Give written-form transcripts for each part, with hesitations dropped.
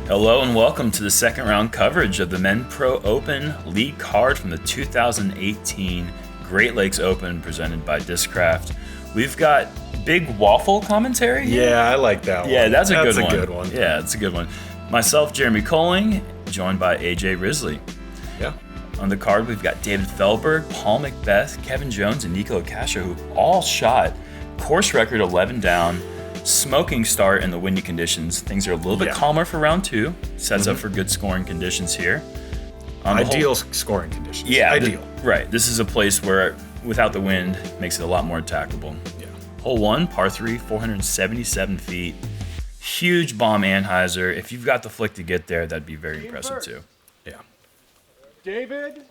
Hello and welcome to the second round coverage of the MPO Open Lead Card from the 2018 Great Lakes Open presented by Discraft. We've got big waffle commentary here. Yeah, I like that one. Yeah, that's a good one. That's a good one. Yeah, it's a good one. Myself, Jeremy Koling, joined by AJ Risley. Yeah. On the card, we've got David Feldberg, Paul McBeth, Kevin Jones, and Nikko Locastro, who all shot course record 11 down, smoking start in the windy conditions. Things are a little bit calmer for round two. Sets up for good scoring conditions here. Ideal scoring conditions. Yeah. Ideal. Right. This is a place where, without the wind, makes it a lot more attackable. Yeah. Hole 1, par 3, 477 feet. Huge bomb Anheuser. If you've got the flick to get there, that'd be very impressive too. Yeah. David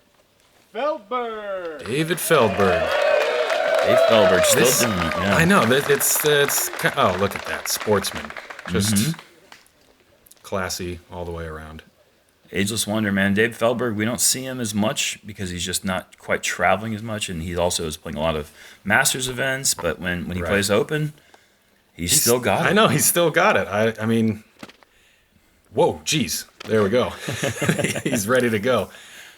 Feldberg. David Feldberg. Dave Feldberg still doing it. Yeah. I know. It's oh, look at that. Sportsman. Just classy all the way around. Ageless wonder, man. Dave Feldberg, we don't see him as much because he's just not quite traveling as much, and he also is playing a lot of Masters events, but when he plays Open, he's still got it. I know, he's still got it. I mean, whoa, geez. There we go. He's ready to go.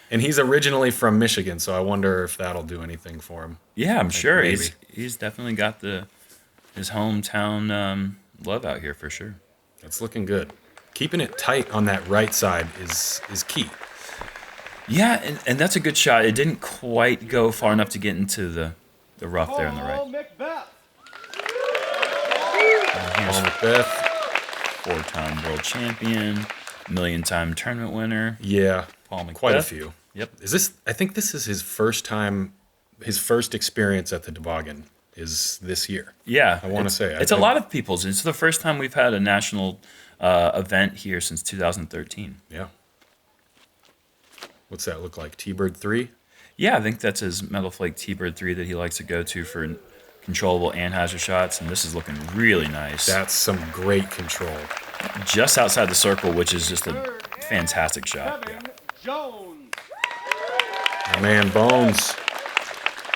And he's originally from Michigan, so I wonder if that'll do anything for him. Yeah, I'm sure. Maybe. He's definitely got his hometown love out here for sure. It's looking good. Keeping it tight on that right side is key. Yeah, and that's a good shot. It didn't quite go far enough to get into the rough there on the right. McBeth. Paul McBeth. Four-time world champion, million-time tournament winner. Yeah, Paul McBeth. quite a few. Yep. I think this is his first time, his first experience at the toboggan is this year. Yeah. I want to say. It's a lot of people's. It's the first time we've had a national event here since 2013. Yeah. What's that look like? T-Bird 3? Yeah, I think that's his Metal Flake T-Bird 3 that he likes to go to for controllable Anheuser shots, and this is looking really nice. That's some great control. Just outside the circle, which is just a fantastic shot. Kevin Jones. My man Bones.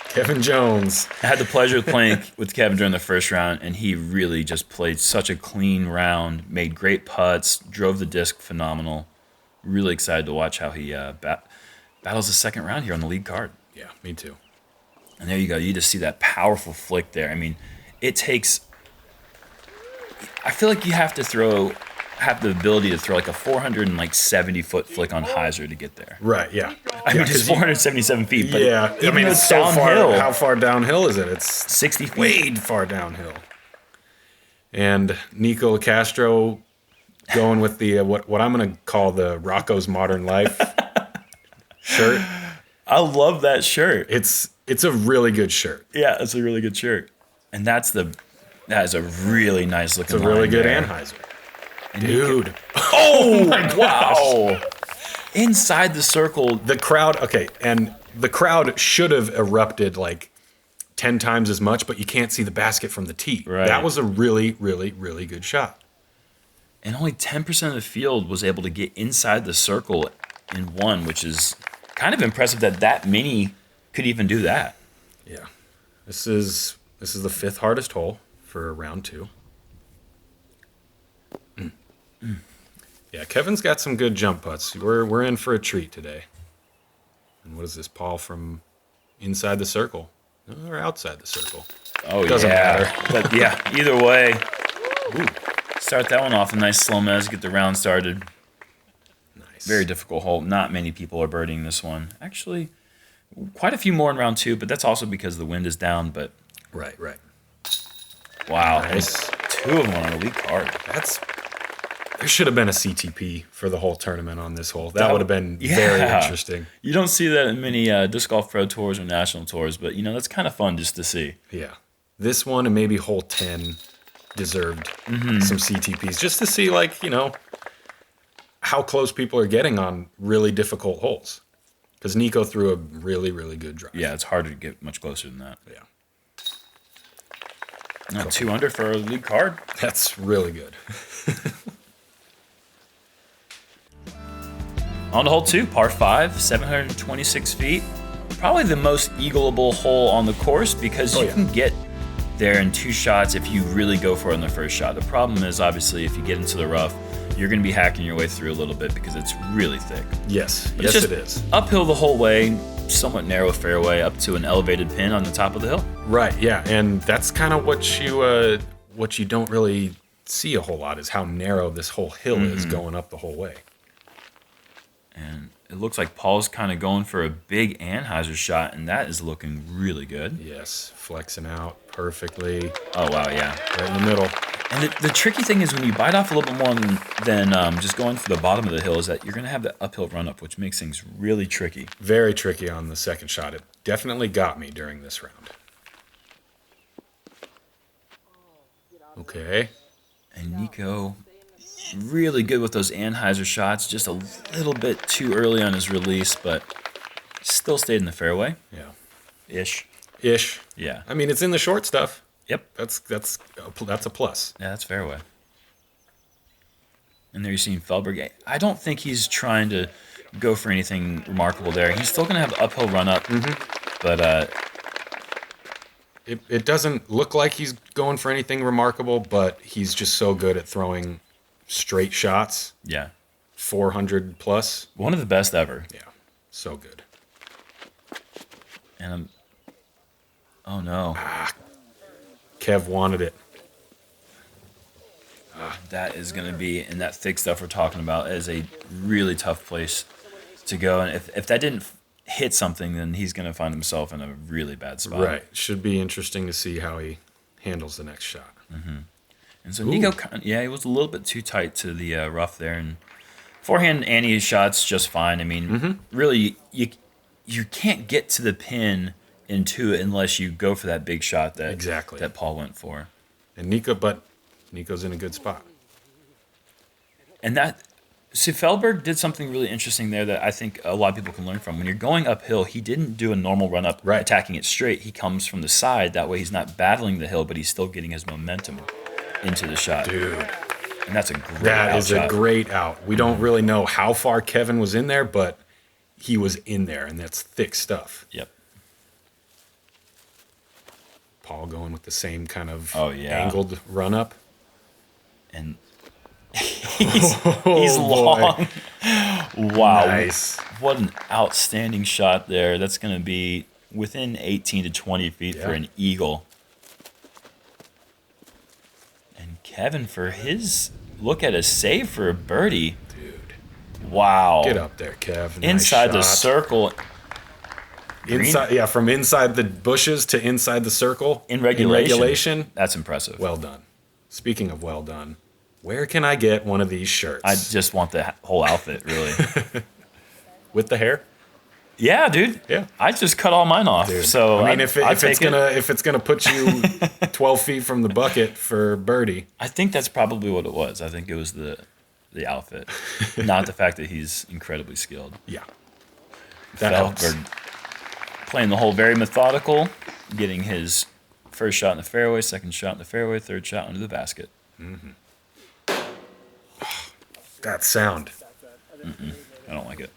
Kevin Jones. I had the pleasure of playing with Kevin during the first round, and he really just played such a clean round, made great putts, drove the disc phenomenal. Really excited to watch how he battles the second round here on the lead card. Yeah, me too. And there you go. You just see that powerful flick there. I mean, it takes... I feel like you have the ability to throw like a 470-foot flick on hyzer to get there. Right, yeah. I mean, it's 477 feet, but yeah, even though it's it's so downhill, far. How far downhill is it? It's 60 feet. way far downhill. And Nikko Locastro going with the what I'm going to call the Rocco's Modern Life shirt. I love that shirt. It's a really good shirt. Yeah, it's a really good shirt. And that is a really nice looking It's a really line good there. Anheuser. Dude. Oh, my gosh. wow. Inside the circle. The crowd, okay, and the crowd should have erupted like 10 times as much, but you can't see the basket from the tee. Right. That was a really, really, really good shot. And only 10% of the field was able to get inside the circle in one, which is kind of impressive that many could even do that. Yeah. This is the fifth hardest hole for round two. Yeah, Kevin's got some good jump putts. We're in for a treat today. And what is this, Paul, from inside the circle or outside the circle? Oh, Doesn't matter. But yeah, either way, Ooh, start that one off a nice SloMez, get the round started. nice. Very difficult hole. Not many people are birdieing this one. Actually, quite a few more in round two, but that's also because the wind is down. But Right. wow, Nice. two of them on a lead card. There should have been a CTP for the whole tournament on this hole. That would have been very interesting. You don't see that in many disc golf pro tours or national tours, but that's kind of fun just to see. Yeah. This one and maybe hole 10 deserved some CTPs just to see, how close people are getting on really difficult holes. Because Nikko threw a really, really good drive. Yeah, it's hard to get much closer than that. Yeah. Not 2 under for a lead card. That's really good. On to hole 2, par 5, 726 feet. Probably the most eagleable hole on the course because you can get there in 2 shots if you really go for it on the first shot. The problem is, obviously, if you get into the rough, you're going to be hacking your way through a little bit because it's really thick. Yes, But yes it's it just is. uphill the whole way, somewhat narrow fairway up to an elevated pin on the top of the hill. Right, yeah, and that's kind of what you don't really see a whole lot is how narrow this whole hill is going up the whole way. And it looks like Paul's kind of going for a big Anheuser shot, and that is looking really good. Yes, flexing out perfectly. Oh, wow, yeah. Right in the middle. And the tricky thing is when you bite off a little bit more than just going for the bottom of the hill is that you're going to have the uphill run-up, which makes things really tricky. Very tricky on the second shot. It definitely got me during this round. Okay. And Nikko, really good with those Anheuser shots, just a little bit too early on his release, but still stayed in the fairway. Yeah. Ish. Yeah. I mean, it's in the short stuff. Yep. That's a plus. Yeah, that's fairway. And there you're seeing Feldberg. I don't think he's trying to go for anything remarkable there. He's still going to have the uphill run-up, but It doesn't look like he's going for anything remarkable, but he's just so good at throwing straight shots. yeah, 400 plus. one of the best ever. Yeah, so good. And oh no, Kev wanted it. that is going to be in that thick stuff we're talking about is a really tough place to go. And if that didn't hit something, then he's going to find himself in a really bad spot. Right. Should be interesting to see how he handles the next shot. And so Nikko, he was a little bit too tight to the rough there. And forehand Annie's shots just fine. I mean, really, you can't get to the pin into it unless you go for that big shot that Paul went for. And Nikko's in a good spot. And Feldberg did something really interesting there that I think a lot of people can learn from. When you're going uphill, he didn't do a normal run-up attacking it straight. He comes from the side. That way he's not battling the hill, but he's still getting his momentum into the shot. Dude. And that's a great That is shot. a great out. We don't really know how far Kevin was in there, but he was in there, and that's thick stuff. Yep. Paul going with the same kind of angled run-up. And he's long. Wow. Nice. What an outstanding shot there. That's going to be within 18 to 20 feet for an eagle. And Kevin for his look at a save for a birdie. Dude. Wow. Get up there, Kev. Nice inside the shot. circle. Inside, from inside the bushes to inside the circle. In regulation. That's impressive. Well done. Speaking of well done, where can I get one of these shirts? I just want the whole outfit, really. With the hair? Yeah, dude. Yeah. I just cut all mine off. Dude. So I mean, if it's gonna put you 12 feet from the bucket for birdie, I think that's probably what it was. I think it was the outfit, not the fact that he's incredibly skilled. Yeah, that helps. Feldberg playing the hole very methodical, getting his first shot in the fairway, second shot in the fairway, third shot under the basket. That sound. I don't like it.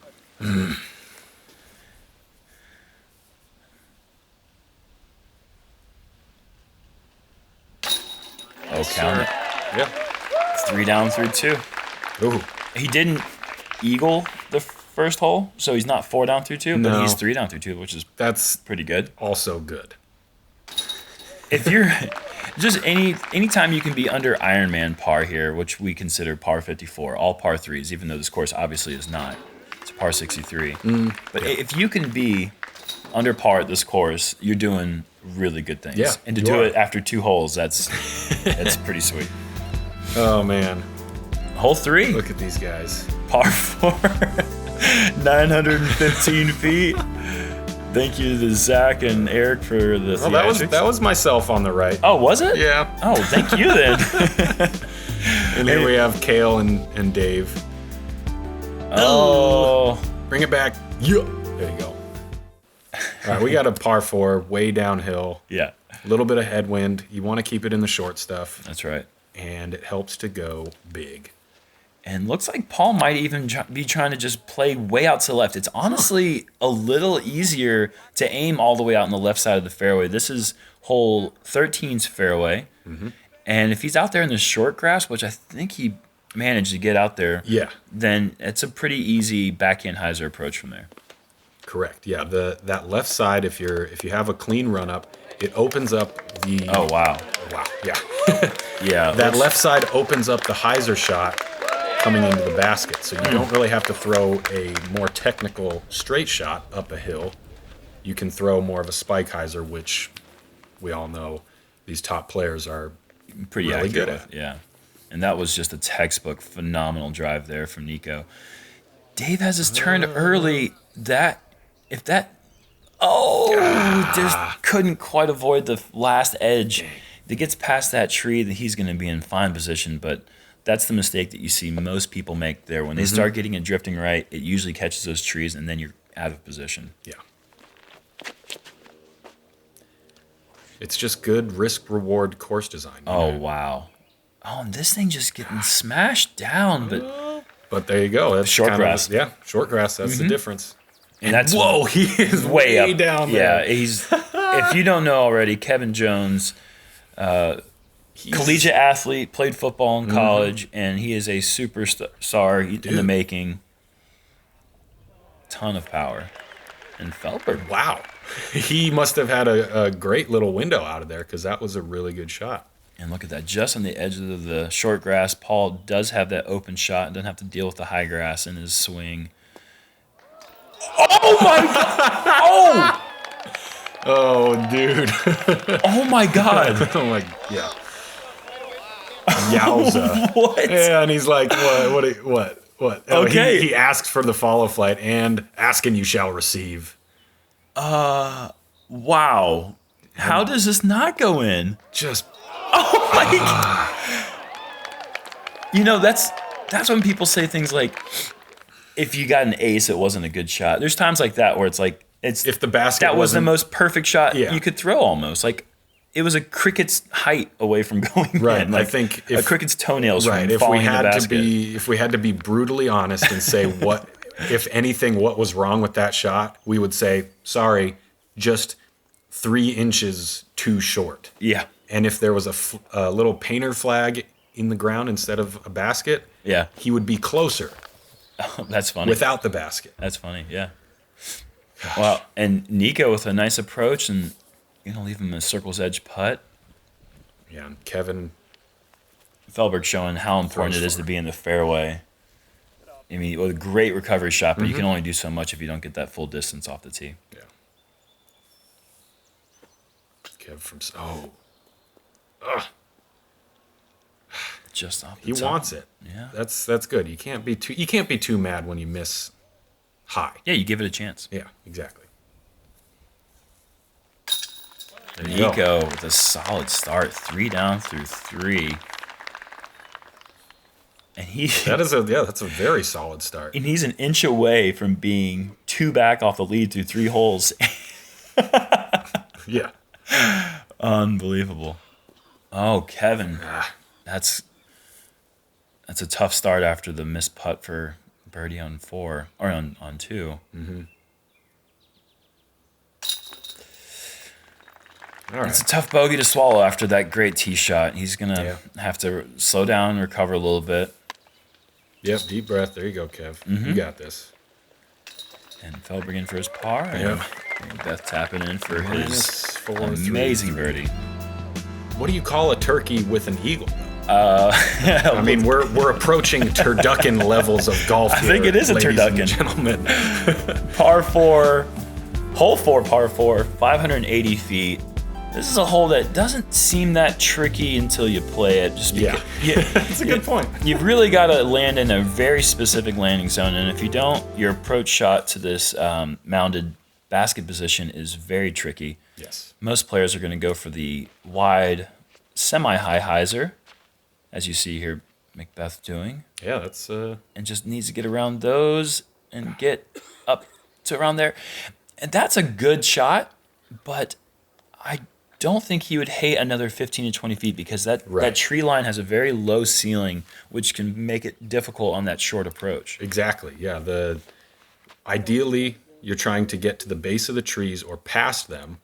Oh, count it. Yeah. It's 3 down through 2. Ooh. He didn't eagle the first hole, so he's not 4 down through 2, but he's 3 down through 2, which is That's pretty good. also good. If you're just anytime you can be under Ironman par here, which we consider par 54, all par 3s, even though this course obviously is not. It's a par 63. But if you can be under par at this course, you're doing really good things. Yeah, and to do it after 2 holes, that's pretty sweet. Oh man. Hole 3. Look at these guys. Par 4. 915 feet. Thank you to Zach and Eric for the theatrics. That was myself on the right. Oh, was it? Yeah. Oh, thank you then. And here we have Kale and Dave. Oh. Bring it back. Yeah. There you go. All right, we got a par 4 way downhill. Yeah. A little bit of headwind. You want to keep it in the short stuff. That's right. And it helps to go big. And looks like Paul might even be trying to just play way out to the left. It's honestly a little easier to aim all the way out on the left side of the fairway. This is hole 13's fairway. Mm-hmm. And if he's out there in the short grass, which I think he managed to get out there, then it's a pretty easy backhand hyzer approach from there. Correct. Yeah, that left side, if you have a clean run up, it opens up the... Oh, wow. Wow, yeah. Yeah. That left side opens up the hyzer shot coming into the basket. So you don't really have to throw a more technical straight shot up a hill. You can throw more of a spike hyzer, which we all know these top players are pretty really accurate good at. Yeah. And that was just a textbook phenomenal drive there from Nikko. Dave has his turn early. Just couldn't quite avoid the last edge. If it gets past that tree, that he's going to be in fine position, but that's the mistake that you see most people make there. When they start getting it drifting right, it usually catches those trees, and then you're out of position. Yeah. It's just good risk-reward course design. Oh, wow. Oh, and this thing just getting smashed down, But there you go. That's short grass. Short grass. That's the difference. And that's he is way up down there. Yeah, he's. If you don't know already, Kevin Jones, collegiate athlete, played football in college, and he is a superstar in the making. Ton of power. And Feldberg. Wow. He must have had a great little window out of there because that was a really good shot. And look at that, just on the edge of the short grass, Paul does have that open shot and doesn't have to deal with the high grass in his swing. Oh, my God! Oh, dude. Oh, my God. Oh, my, yeah. Yowza. What? Yeah, and he's like, what? Oh, Okay. He asks for the FollowFlight and ask and you shall receive. Wow. How does this not go in? Just... Oh my God. You know, that's when people say things like, if you got an ace, it wasn't a good shot. There's times like that where it's like, if the basket that was the wasn't- most perfect shot you could throw almost. Like, it was a cricket's height away from going right. in. Like, I think a cricket's toenails from if falling we in the had basket. if we had to be brutally honest and say what, if anything, what was wrong with that shot, we would say, sorry, just 3 inches too short. Yeah. And if there was a little painter flag in the ground instead of a basket, he would be closer. Oh, that's funny. Without the basket. That's funny, yeah. Wow, and Nikko with a nice approach, and you're going to leave him a circle's edge putt. Yeah, and Kevin. Feldberg showing how important it is to be in the fairway. I mean, with a great recovery shot, but you can only do so much if you don't get that full distance off the tee. Yeah. Kev from... Just off the He top. wants it. Yeah. That's good. You can't be too mad when you miss high. Yeah, you give it a chance. Yeah, exactly. Nikko with a solid start, 3 down through 3. And that's a very solid start. And he's an inch away from being 2 back off the lead through 3 holes. Yeah. Unbelievable. Oh, Kevin. That's a tough start after the missed putt for birdie on 4 or on 2. Mm-hmm. All right. It's a tough bogey to swallow after that great tee shot. He's going to have to slow down and recover a little bit. Yep, deep breath. There you go, Kev. You got this. And Feldberg in for his par. And Beth tapping in for his -4, amazing birdie. What do you call a turkey with an eagle? I mean, we're approaching turducken levels of golf here. I think it is a turducken. Gentlemen. Par 4, hole 4, par 4, 580 feet. This is a hole that doesn't seem that tricky until you play it. Just because, That's a good point. You've really got to land in a very specific landing zone, and if you don't, your approach shot to this mounded basket position is very tricky. Yes. Most players are going to go for the wide, semi-high hyzer, as you see here McBeth doing. Yeah, that's... And just needs to get around those and get up to around there. And that's a good shot, but don't think he would hate another 15 to 20 feet because that tree line has a very low ceiling, which can make it difficult on that short approach. Exactly. Yeah. Ideally, you're trying to get to the base of the trees or past them.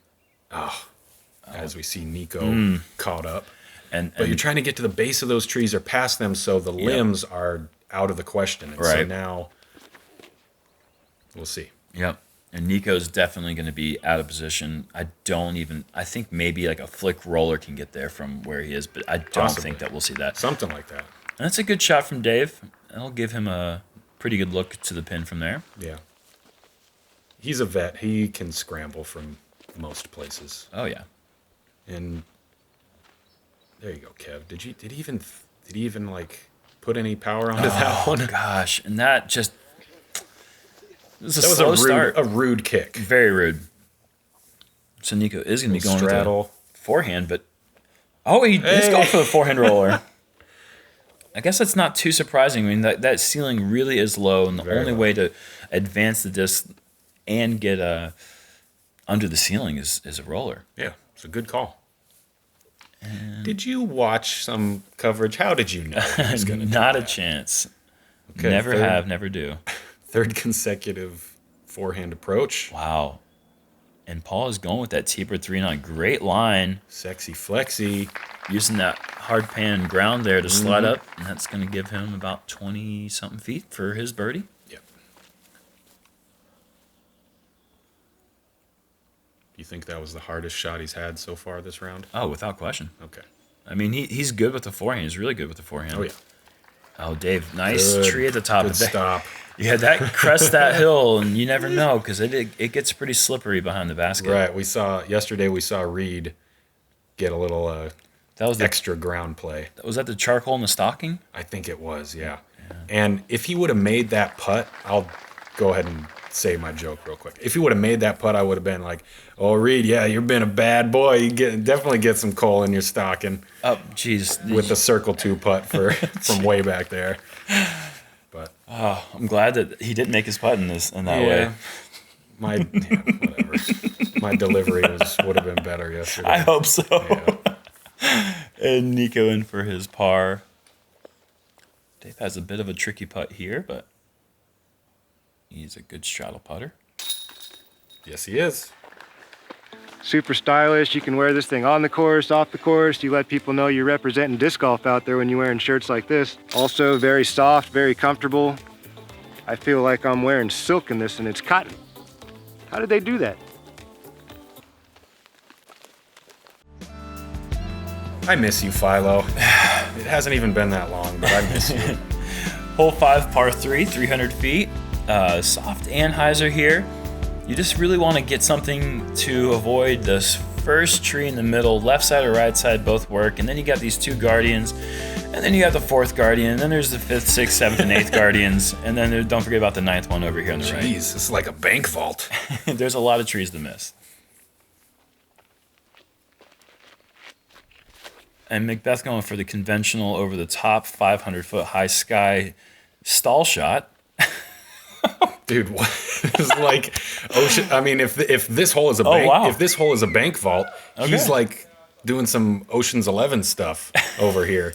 As we see Nikko caught up. But you're trying to get to the base of those trees or past them so the limbs are out of the question. And so now we'll see. Yep. And Nikko's definitely going to be out of position. I think maybe like a flick roller can get there from where he is, but I don't think that we'll see that. Something like that. And that's a good shot from Dave. That'll give him a pretty good look to the pin from there. Yeah. He's a vet. He can scramble from most places. Oh, yeah. And there you go, Kev. Did he even like put any power onto that one? Oh gosh, and that just was a that slow was start. A rude kick. Very rude. So Nikko is going to be going straddle. with a forehand, but he's going for the forehand roller. I guess that's not too surprising. I mean, that ceiling really is low, and the only way to advance the disc and get under the ceiling is a roller. Yeah, it's a good call. Did you watch some coverage? How did you know he was going to Not a chance. Okay, never do. Third consecutive forehand approach. Wow. And Paul is going with that taper 3-knot. Great line. Sexy flexy. Using that hard pan ground there to slide up. And that's going to give him about 20-something feet for his birdie. Yep. Do you think that was the hardest shot he's had so far this round? Oh, without question. Okay. I mean, he's good with the forehand. He's really good with the forehand. Oh, yeah. Oh, Dave, nice tree at the top. Good stop. Yeah, that crest that hill, and you never know because it gets pretty slippery behind the basket. Right. Yesterday we saw Reed get a little that was extra ground play. Was that the charcoal in the stocking? I think it was, yeah. And if he would have made that putt, I'll go ahead and say my joke real quick. If he would have made that putt, I would have been like, "Oh, Reed, yeah, you've been a bad boy. You definitely get some coal in your stocking." Oh, jeez. With the circle 2 putt from way back there. But I'm glad that he didn't make his putt in that way. Whatever. My delivery would have been better yesterday. I hope so. Yeah. And Nikko in for his par. Dave has a bit of a tricky putt here, but he's a good straddle putter. Yes, he is. Super stylish. You can wear this thing on the course, off the course. You let people know you're representing disc golf out there when you're wearing shirts like this. Also very soft, very comfortable. I feel like I'm wearing silk in this and it's cotton. How did they do that? I miss you, Philo. It hasn't even been that long, but I miss you. Hole 5, par 3, 300 feet. Soft anhyzer here. You just really want to get something to avoid this first tree in the middle. Left side or right side both work. And then you got these 2 guardians. And then you got the 4th guardian. And then there's the 5th, 6th, 7th, and 8th guardians. And then don't forget about the 9th one over here on the right. Jeez, this is like a bank vault. There's a lot of trees to miss. And McBeth going for the conventional over the top 500-foot high sky stall shot. Dude, what is like ocean? I mean, if this hole is a if this hole is a bank vault, he's like doing some Ocean's 11 stuff over here,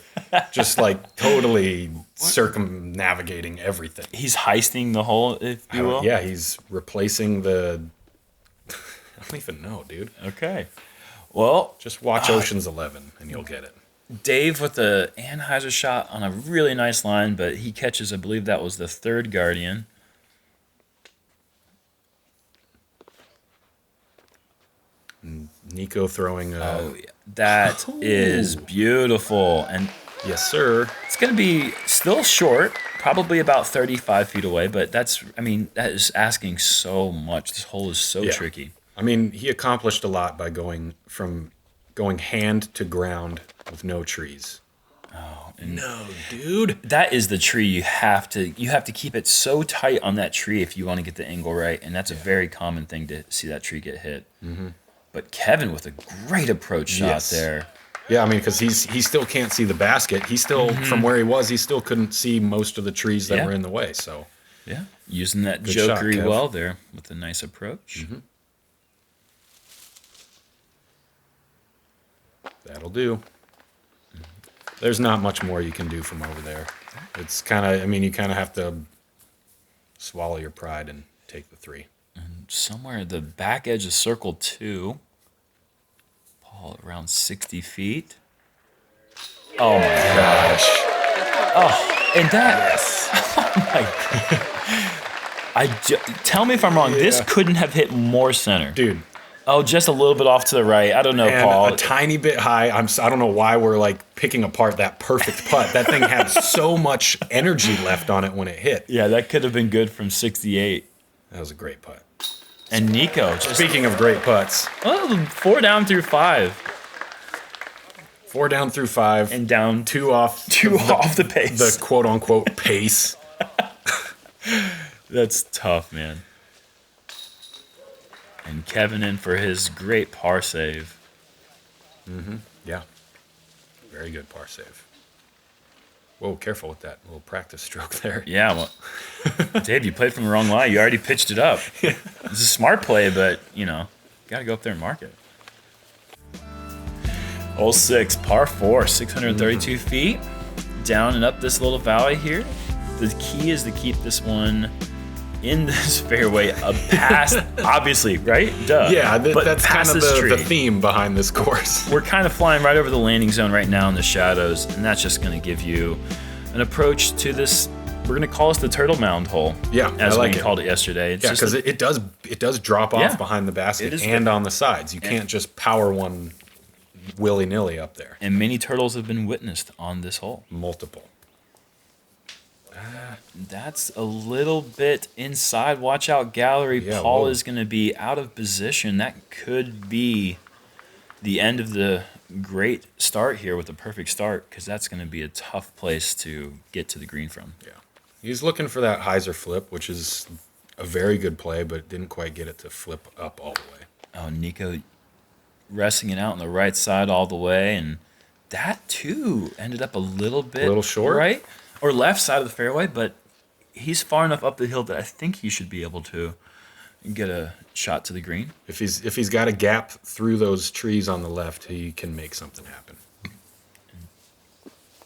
just like totally circumnavigating everything. He's heisting the hole, if you will. Yeah, he's replacing the. I don't even know, dude. Okay, well, just watch Ocean's 11 and you'll get it. Dave with the anhyzer shot on a really nice line, but he catches, I believe that was the 3rd guardian. Nikko throwing that is beautiful. And yes, sir. It's going to be still short, probably about 35 feet away, but that is asking so much. This hole is so tricky. I mean, he accomplished a lot by going hand to ground with no trees. Oh, no, dude. That is the tree you have to keep it so tight on that tree if you want to get the angle right, and that's a very common thing to see that tree get hit. Mm-hmm. But Kevin with a great approach shot there. Yeah, I mean, because he still can't see the basket. He still, from where he was, he still couldn't see most of the trees that were in the way. So, yeah, using that good jokery shot, well there with a nice approach. Mm-hmm. That'll do. There's not much more you can do from over there. It's kind of, I mean, you kind of have to swallow your pride and take the 3. And somewhere at the back edge of circle 2, Paul around 60 feet. Oh my gosh. Oh, and that. Yes. Oh my God. Tell me if I'm wrong. Yeah. This couldn't have hit more center. Dude. Oh, just a little bit off to the right. I don't know, and Paul. A tiny bit high. I don't know why we're like picking apart that perfect putt. That thing had so much energy left on it when it hit. Yeah, that could have been good from 68. That was a great putt. And Nikko. Speaking of great putts. Oh, 4 down through 5. 4 down through 5. And down 2 off. 2 off the pace. The quote unquote pace. That's tough, man. And Kevin in for his great par save. Mm-hmm. Yeah. Very good par save. Whoa, careful with that little practice stroke there. Yeah, well, Dave, you played from the wrong line. You already pitched it up. It's a smart play, but, you know, got to go up there and mark it. Hole 6, par 4, 632 feet. Down and up this little valley here. The key is to keep this one in this fairway past, obviously, right? Duh. Yeah, that's kind of the tree. theme behind this course. We're kind of flying right over the landing zone right now in the shadows, and that's just going to give you an approach to this. We're going to call this the Turtle Mound hole. Yeah, as I like we called it yesterday. It's yeah, because it does drop off behind the basket and on the sides. You can't just power one willy-nilly up there. And many turtles have been witnessed on this hole. Multiple. That's a little bit inside. Watch out, gallery. Yeah, Paul whoa. is going to be out of position. That could be the end of the great start here with a perfect start, because that's going to be a tough place to get to the green from. Yeah. He's looking for that hyzer flip, which is a very good play, but didn't quite get it to flip up all the way. Oh, Nikko resting it out on the right side all the way, and that too ended up a little short, right? Or left side of the fairway, but he's far enough up the hill that I think he should be able to get a shot to the green. If he's got a gap through those trees on the left, he can make something happen.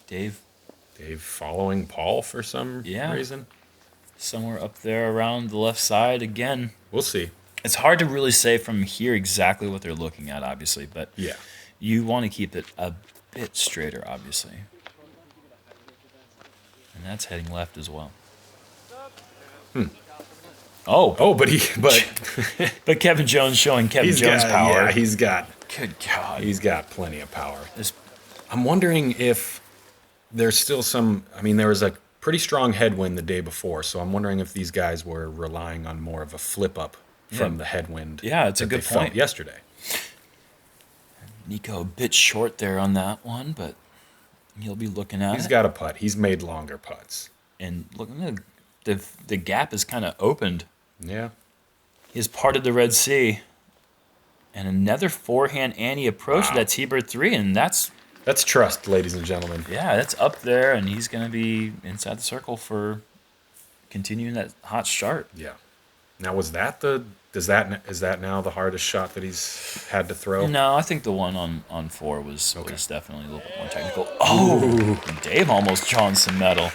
Dave following Paul for some reason. Somewhere up there around the left side again. We'll see. It's hard to really say from here exactly what they're looking at, obviously, but yeah, you want to keep it a bit straighter, obviously. And that's heading left as well. Oh, but Kevin Jones showing Kevin Jones power. Yeah, he's got. Good God, he's got plenty of power. I'm wondering if there's still some. I mean, there was a pretty strong headwind the day before, so I'm wondering if these guys were relying on more of a flip up from the headwind. Yeah, it's a good point. Yesterday, Nikko a bit short there on that one, but he'll be looking at it. He's got a putt. He's made longer putts. And look, the gap is kind of opened. Yeah. He's parted the Red Sea. And another forehand Annie approach to that T-bird 3, and that's trust, ladies and gentlemen. Yeah, that's up there, and he's going to be inside the circle for continuing that hot start. Yeah. Now, is that now the hardest shot that he's had to throw? No, I think the one on 4 was definitely a little bit more technical. Oh, Dave almost drawn some metal.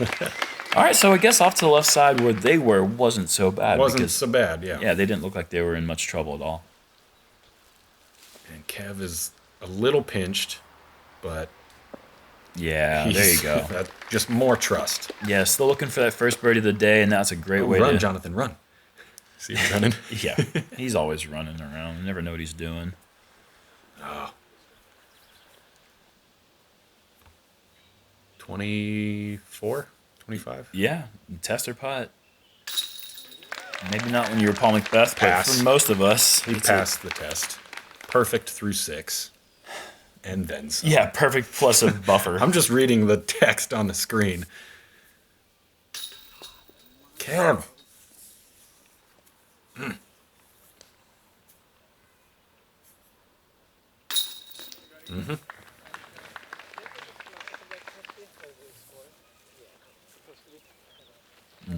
All right, so I guess off to the left side where they were wasn't so bad. So bad, yeah. Yeah, they didn't look like they were in much trouble at all. And Kev is a little pinched, but yeah, there you go. Just more trust. Yeah, still looking for that first birdie of the day, and that's a great way run, to... Jonathan, run. See him running? Yeah, he's always running around. You never know what he's doing. Oh. 24? 25? Yeah, tester putt. Maybe not when you were Paul McBeth, but for most of us. He passed the test. Perfect through 6. And then some. Yeah, perfect plus a buffer. I'm just reading the text on the screen. Kev. Mm-hmm.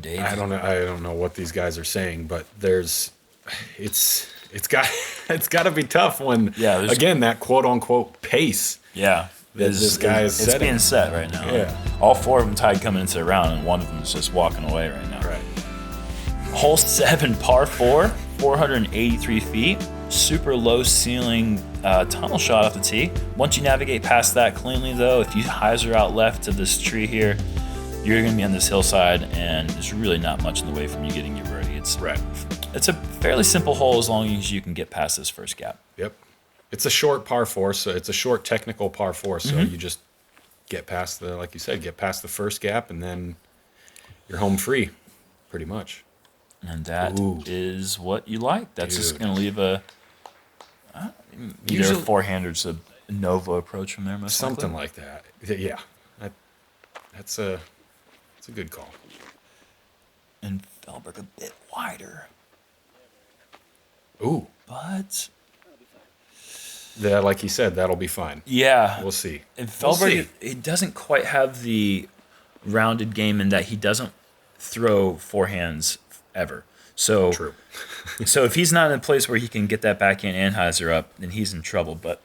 Dave. I don't know what these guys are saying, but it's got to be tough when again that quote unquote pace Yeah. This guy is It's setting. being set right now. Yeah. All 4 of them tied coming into the round, and one of them is just walking away right now. Right. Hole 7, par 4, 483 feet. Super low ceiling tunnel shot off the tee. Once you navigate past that cleanly, though, if you hyzer out left to this tree here, you're going to be on this hillside, and there's really not much in the way from you getting your birdie. It's a fairly simple hole as long as you can get past this first gap. Yep. It's a short par 4, so it's a short technical par 4, so you just get past the, like you said, get past the first gap, and then you're home free, pretty much. And that is what you like. That's just going to leave a either Usually- a forehand or just a Innova approach from there. Most Something likely. like that. Yeah. That's a good call. And Feldberg a bit wider, Ooh. but That, like you said, that'll be fine. yeah, We'll see. And We'll Feldberg, see. he doesn't quite have the rounded game in that he doesn't throw forehands ever. So True. so if he's not in a place where he can get that backhand and hyzer up, then he's in trouble. But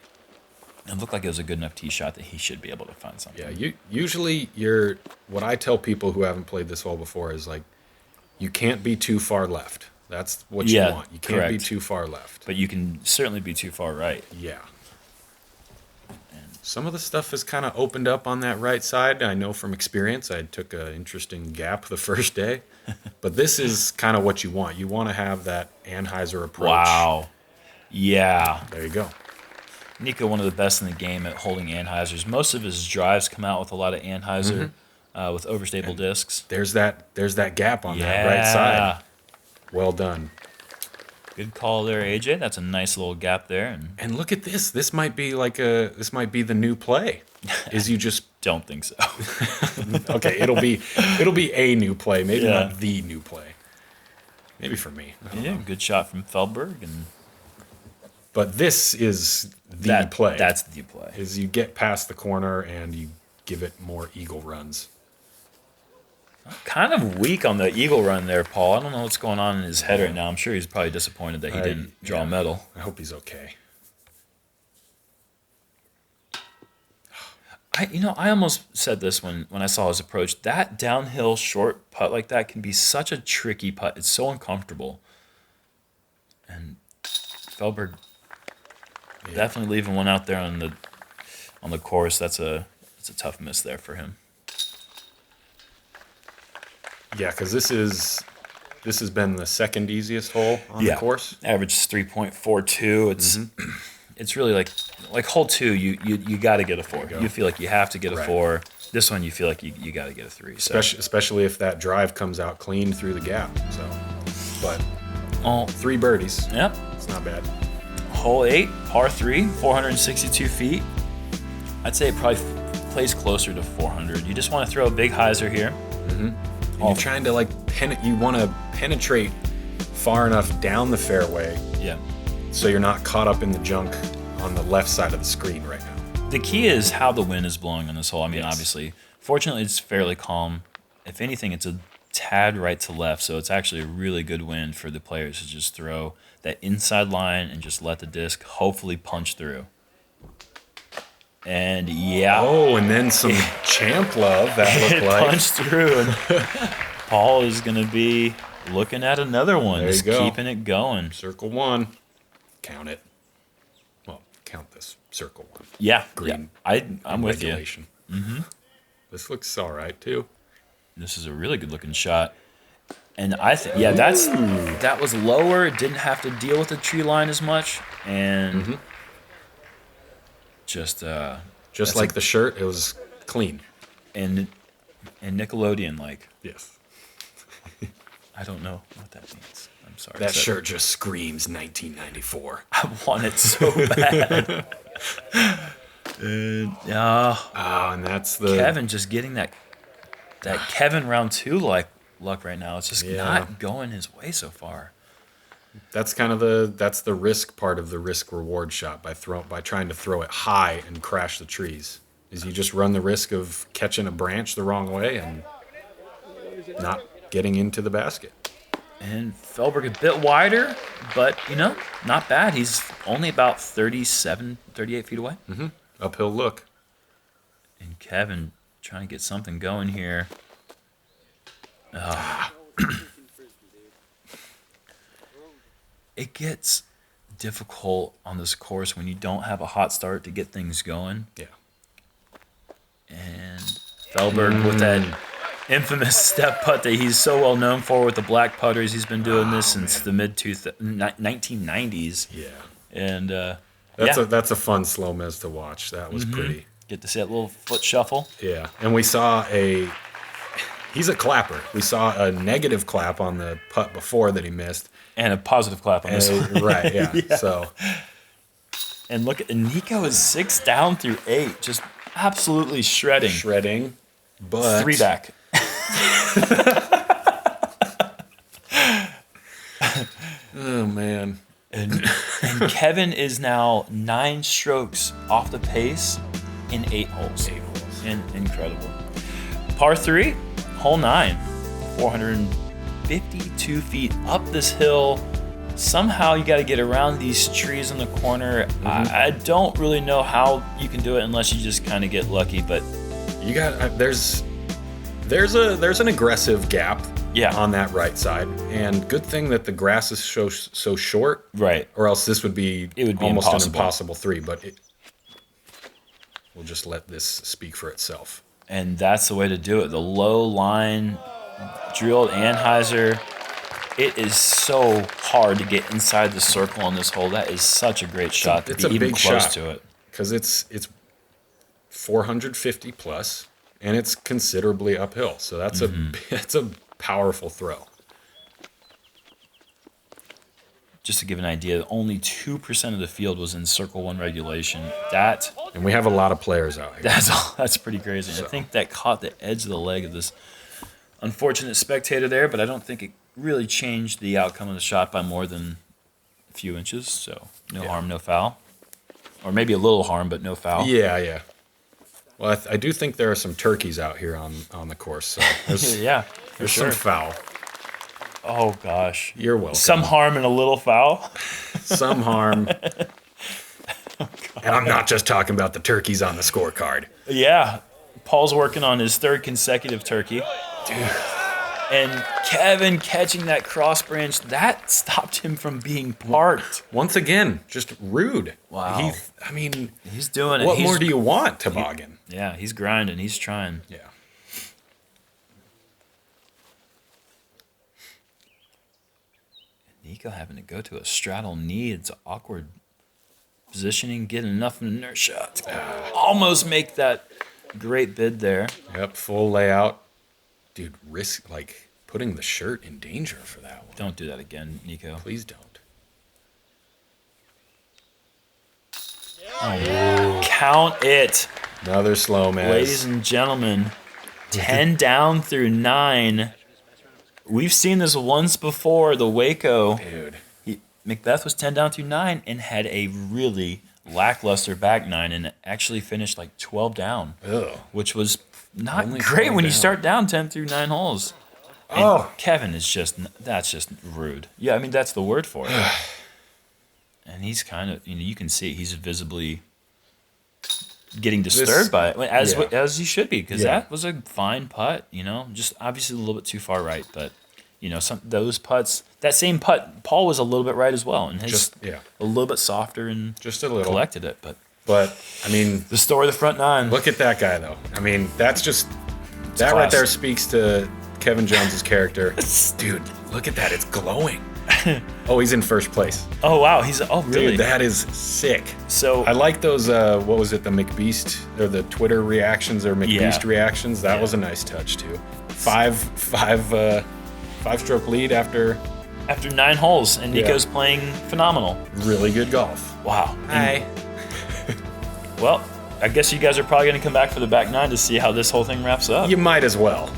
it looked like it was a good enough tee shot that he should be able to find something. Yeah, usually what I tell people who haven't played this hole before is like, you can't be too far left. That's what you Yeah, want. You can't be correct. too far left. But you can certainly be too far right. Yeah. Some of the stuff has kind of opened up on that right side. I know from experience. I took an interesting gap the first day. But this is kind of what you want. You want to have that Anheuser approach. Wow. Yeah. There you go. Nikko, one of the best in the game at holding Anheisers. Most of his drives come out with a lot of Anheuser with overstable discs. There's that gap on that Yeah. right side. Well done. Good call there, AJ. That's a nice little gap there. And And look at this. This might be the new play. Is you just don't think so. okay, it'll be a new play, maybe Yeah. not the new play. Maybe for me. I don't Yeah, know. good shot from Feldberg. And But this is the play. That's the play. Is you get past the corner and you give it more eagle runs. Kind of weak on the eagle run there, Paul. I don't know what's going on in his head right now. I'm sure he's probably disappointed that he didn't draw a medal. I hope he's okay. I almost said this when I saw his approach. That downhill short putt like that can be such a tricky putt. It's so uncomfortable. And Feldberg definitely leaving one out there on the course. It's a tough miss there for him. Yeah, because this has been the second easiest hole on the course. Average is 3.42. It's really like hole 2. You got to get a 4. You feel like you have to get a 4. This one you feel like you got to get a 3. So. Especially if that drive comes out clean through the gap. So, but Oh, 3 birdies. yep. It's not bad. Hole 8, par 3, 462 feet. I'd say it probably plays closer to 400. You just want to throw a big hyzer here. And you're trying to you want to penetrate far enough down the fairway Yeah. so you're not caught up in the junk on the left side of the screen right now. The key is how the wind is blowing on this hole. I mean, Yes. obviously, fortunately, it's fairly calm. If anything, it's a tad right to left, so it's actually a really good wind for the players to just throw that inside line and just let the disc hopefully punch through. And yeah. Oh, and then some champ love that It looked like. punched through, and Paul is going to be looking at another one, There you just go. keeping it going. Circle 1. Count it. Well, count this. Circle 1. Yeah, Green. yeah. I'm with you. Regulation. This looks all right, too. This is a really good looking shot. And I think, yeah, that was lower. It didn't have to deal with the tree line as much. And just Like the shirt, it was clean. and Nickelodeon, like, Yes. I don't know what that means. I'm sorry. That So- shirt just screams 1994. I want it so bad. Oh, and that's the Kevin just getting that Kevin round 2 luck right now. It's just Yeah. not going his way so far. That's kind of that's the risk part of the risk reward shot by trying to throw it high and crash the trees. Is you just run the risk of catching a branch the wrong way and not getting into the basket. And Feldberg a bit wider, but, not bad. He's only about 38 feet away. uphill look. And Kevin trying to get something going here. It gets difficult on this course when you don't have a hot start to get things going. Yeah. And Feldberg with that infamous step putt that he's so well known for with the black putters. He's been doing this since the mid-1990s. Yeah. And that's a fun SloMez to watch. That was pretty. Get to see that little foot shuffle. Yeah. And we saw he's a clapper. We saw a negative clap on the putt before that he missed. And a positive clap on this one. Right, yeah. So. And look at Nikko is 6 down through 8, just absolutely shredding. But 3 back. Oh man. And Kevin is now 9 strokes off the pace in 8 holes. Incredible. Par 3, hole 9, 452 feet up this hill. Somehow you got to get around these trees in the corner. I don't really know how you can do it unless you just kind of get lucky, but You got there's an aggressive gap on that right side, and good thing that the grass is so short, right? Or else this would be almost impossible. an impossible 3. But we'll just let this speak for itself. And that's the way to do it. The low line, drilled Anheuser. It is so hard to get inside the circle on this hole. That is such a great shot to be even close to it. Because it's 450 plus, and it's considerably uphill. So that's it's a powerful throw. Just to give an idea, only 2% of the field was in Circle 1 regulation. And we have a lot of players out here. That's pretty crazy. So. I think that caught the edge of the leg of this unfortunate spectator there, but I don't think it really changed the outcome of the shot by more than a few inches. So no harm, no foul. Or maybe a little harm, but no foul. Yeah. Well, I do think there are some turkeys out here on the course. So there's, there's some foul. Oh, gosh. You're welcome. Some harm and a little foul. Some harm. And I'm not just talking about the turkeys on the scorecard. Yeah. Paul's working on his 3rd consecutive turkey. Dude. And Kevin catching that cross branch, that stopped him from being parked. Once again, just rude. Wow. He's doing it. What more do you want, Toboggan? He's grinding. He's trying. Yeah. Nikko having to go to a straddle knee. It's awkward positioning, getting enough inertia to almost make that great bid there. Yep, full layout. Dude, putting the shirt in danger for that one. Don't do that again, Nikko. Please don't. Oh, count it. Another SloMez. Ladies and gentlemen, 10 down through 9. We've seen this once before, the Waco. Dude. McBeth was 10 down through 9 and had a really lackluster back 9 and actually finished like 12 down, which was not Only great when you down. start down 10 through 9 holes. And Kevin is that's just rude. Yeah, I mean, that's the word for it. And he's kind of, you can see he's visibly getting disturbed by it, as he should be, because that was a fine putt, just obviously a little bit too far right, but those putts, that same putt, Paul was a little bit right as well, and his a little bit softer and just a little collected it, but I mean, the story of the front 9. Look at that guy though. I mean, that's just that class. right there speaks to Kevin Jones's character. Dude, look at that, it's glowing. Oh, he's in first place. Oh wow, really? Dude, that is sick. So I like those. What was it? The McBeast or the Twitter reactions or McBeast reactions. That was a nice touch too. Five stroke lead after 9 holes, and Nikko's playing phenomenal. Really good golf. Wow. Hi. Well, I guess you guys are probably going to come back for the back 9 to see how this whole thing wraps up. You might as well.